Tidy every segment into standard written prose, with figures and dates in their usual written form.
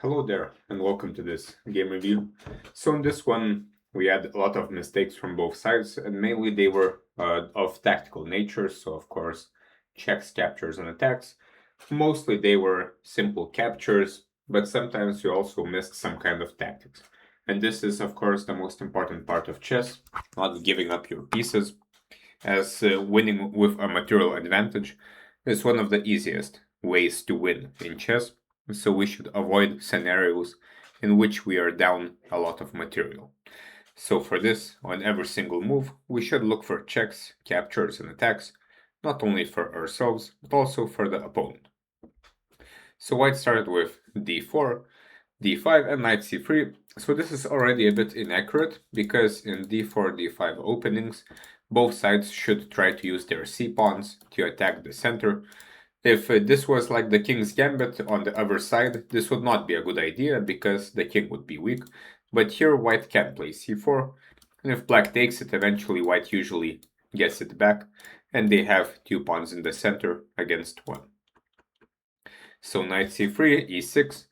Hello there, and welcome to this game review. So in this one, we had a lot of mistakes from both sides, and mainly they were of tactical nature, so of course, checks, captures, and attacks. Mostly they were simple captures, but sometimes you also missed some kind of tactics. And this is, of course, the most important part of chess, not giving up your pieces, as winning with a material advantage is one of the easiest ways to win in chess, so we should avoid scenarios in which we are down a lot of material. So for this, on every single move, we should look for checks, captures, and attacks, not only for ourselves, but also for the opponent. So white started with d4, d5, and knight c3. So this is already a bit inaccurate, because in d4, d5 openings, both sides should try to use their c-pawns to attack the center. If this was like the king's gambit on the other side, this would not be a good idea, because the king would be weak. But here white can play c4, and if black takes it, eventually white usually gets it back, and they have two pawns in the center against one. So knight c3, e6,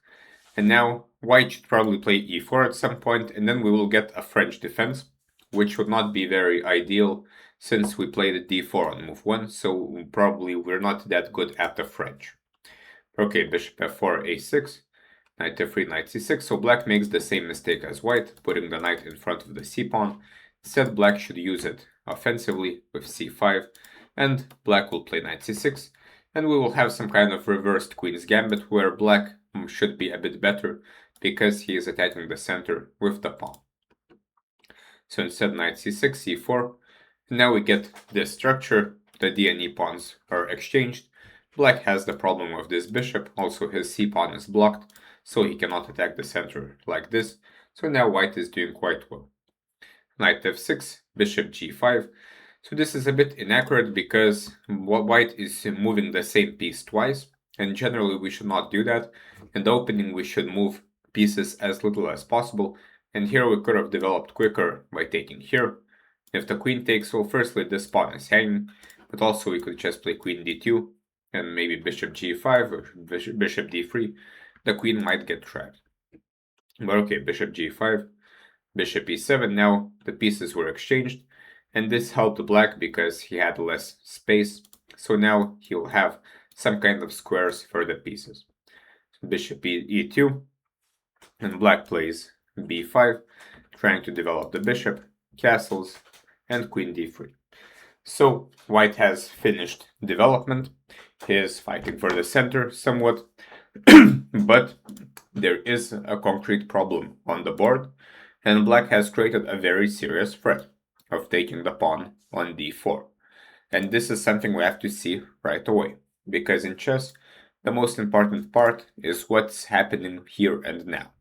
and now white should probably play e4 at some point, and then we will get a French defense, which would not be very ideal since we played d4 on move 1, so probably we're not that good at the French. Okay, bishop f4, a6, knight f3, knight c6, so black makes the same mistake as white, putting the knight in front of the c-pawn. Instead, black should use it offensively with c5, and black will play knight c6, and we will have some kind of reversed queen's gambit where black should be a bit better because he is attacking the center with the pawn. So instead knight c6, c4, and now we get this structure, the d and e pawns are exchanged. Black has the problem of this bishop, also his c-pawn is blocked, so he cannot attack the center like this, so now white is doing quite well. Knight f6, bishop g5, so this is a bit inaccurate because white is moving the same piece twice, and generally we should not do that. In the opening we should move pieces as little as possible, and here we could have developed quicker by taking here. If the queen takes, well, firstly this pawn is hanging, but also we could just play queen d2, and maybe bishop g5 or bishop d3, the queen might get trapped. But okay, bishop g5, bishop e7, now the pieces were exchanged, and this helped black because he had less space, so now he'll have some kind of squares for the pieces. So bishop e2, and black plays b5, trying to develop the bishop, castles, and queen d3. So white has finished development. He is fighting for the center somewhat, but there is a concrete problem on the board, and black has created a very serious threat of taking the pawn on d4. And this is something we have to see right away, because in chess, the most important part is what's happening here and now.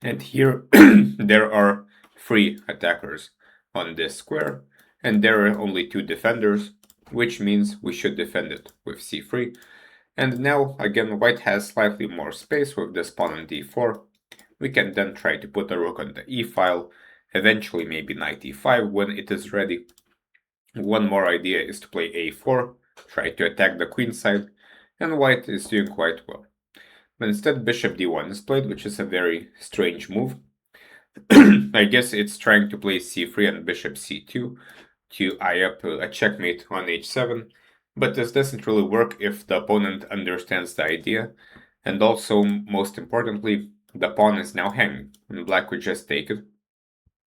And here there are 3 attackers on this square, and there are only 2 defenders, which means we should defend it with c3. And now, again, white has slightly more space with this pawn on d4. We can then try to put a rook on the e-file, eventually maybe knight e5 when it is ready. One more idea is to play a4, try to attack the queen side, and white is doing quite well. But instead bishop d1 is played, which is a very strange move. I guess it's trying to play c3 and bishop c2 to eye up a checkmate on h7, but this doesn't really work if the opponent understands the idea, and also, most importantly, the pawn is now hanging, and black would just take it.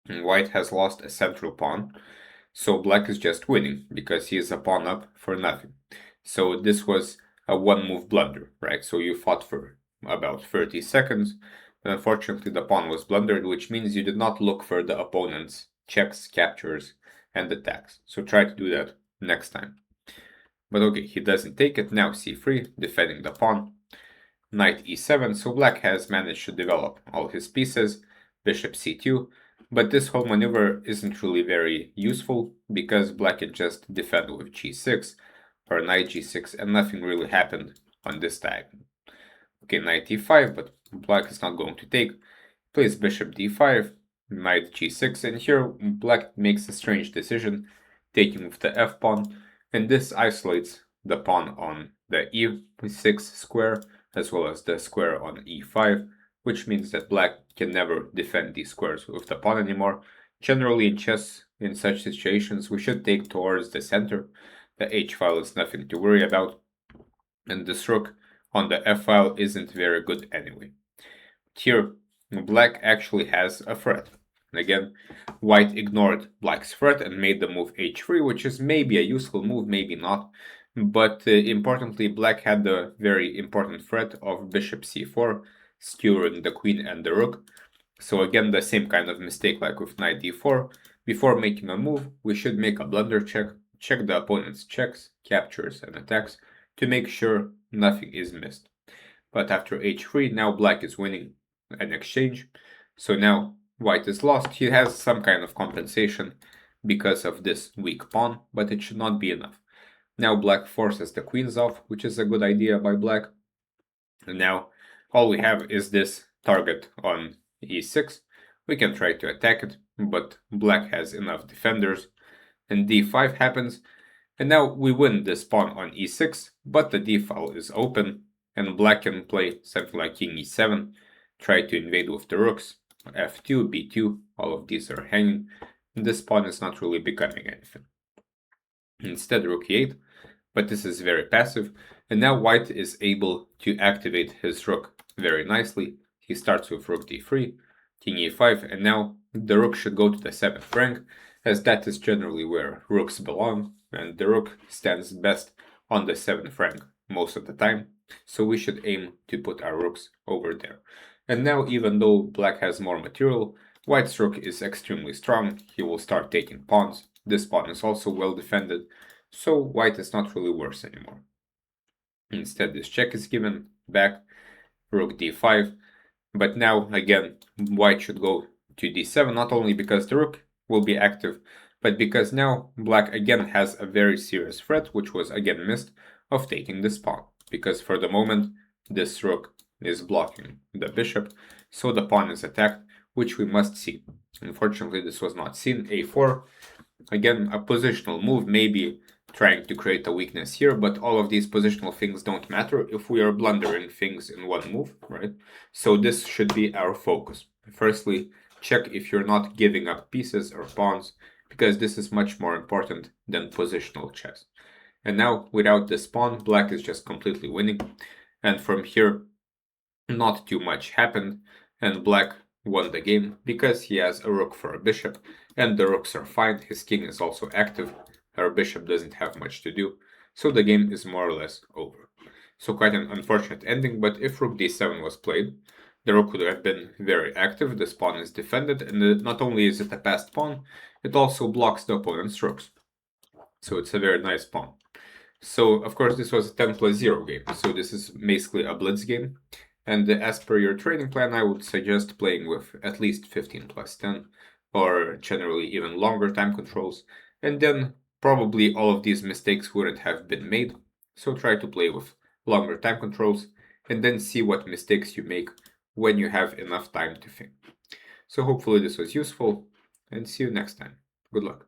And white has lost a central pawn, so black is just winning, because he is a pawn up for nothing. So this was a one-move blunder, right? So you fought for about 30 seconds, but unfortunately the pawn was blundered, which means you did not look for the opponent's checks, captures, and attacks. So try to do that next time. But okay, he doesn't take it. Now c3, defending the pawn. Knight e7, so black has managed to develop all his pieces. Bishop c2, but this whole maneuver isn't really very useful because black can just defend with g6 or knight g6 and nothing really happened on this diagonal. Okay, knight e5, but black is not going to take. Plays bishop d5, knight g6, and here black makes a strange decision, taking with the f-pawn, and this isolates the pawn on the e6 square, as well as the square on e5, which means that black can never defend these squares with the pawn anymore. Generally in chess, in such situations, we should take towards the center. The h file is nothing to worry about, and this rook on the f file isn't very good anyway. Here, black actually has a threat. Again, white ignored black's threat and made the move h3, which is maybe a useful move, maybe not. But importantly, black had the very important threat of bishop c4, skewering the queen and the rook. So again, the same kind of mistake like with knight d4. Before making a move, we should make a blunder check, check the opponent's checks, captures, and attacks to make sure nothing is missed. But after h3, now black is winning an exchange. So now white is lost. He has some kind of compensation because of this weak pawn, but it should not be enough. Now black forces the queens off, which is a good idea by black. And now all we have is this target on e6. We can try to attack it, but black has enough defenders. And d5 happens. And now we win this pawn on e6, but the d file is open, and black can play something like king e7, try to invade with the rooks, f2, b2, all of these are hanging, and this pawn is not really becoming anything. Instead, rook e8, but this is very passive, and now white is able to activate his rook very nicely. He starts with rook d3, king e5, and now the rook should go to the 7th rank, as that is generally where rooks belong, and the rook stands best on the 7th rank most of the time, so we should aim to put our rooks over there. And now, even though black has more material, white's rook is extremely strong. He will start taking pawns. This pawn is also well defended, so white is not really worse anymore. Instead, this check is given back, rook d5, but now, again, white should go to d7, not only because the rook will be active, but because now black again has a very serious threat, which was again missed, of taking this pawn, because for the moment this rook is blocking the bishop, so the pawn is attacked, which we must see. Unfortunately, this was not seen. a4, again, a positional move, maybe trying to create a weakness here, but all of these positional things don't matter if we are blundering things in one move, right? So this should be our focus. Firstly, check if you're not giving up pieces or pawns, because this is much more important than positional chess. And now, without this pawn, black is just completely winning, and from here, not too much happened, and black won the game because he has a rook for a bishop, and the rooks are fine. His king is also active. Our bishop doesn't have much to do, so the game is more or less over. So quite an unfortunate ending, but if rook d7 was played, the rook would have been very active. This pawn is defended, and not only is it a passed pawn, it also blocks the opponent's rooks. So it's a very nice pawn. So of course this was a 10+0 game, so this is basically a blitz game. And as per your training plan, I would suggest playing with at least 15+10, or generally even longer time controls, and then probably all of these mistakes wouldn't have been made. So try to play with longer time controls, and then see what mistakes you make when you have enough time to think. So hopefully this was useful, and see you next time. Good luck.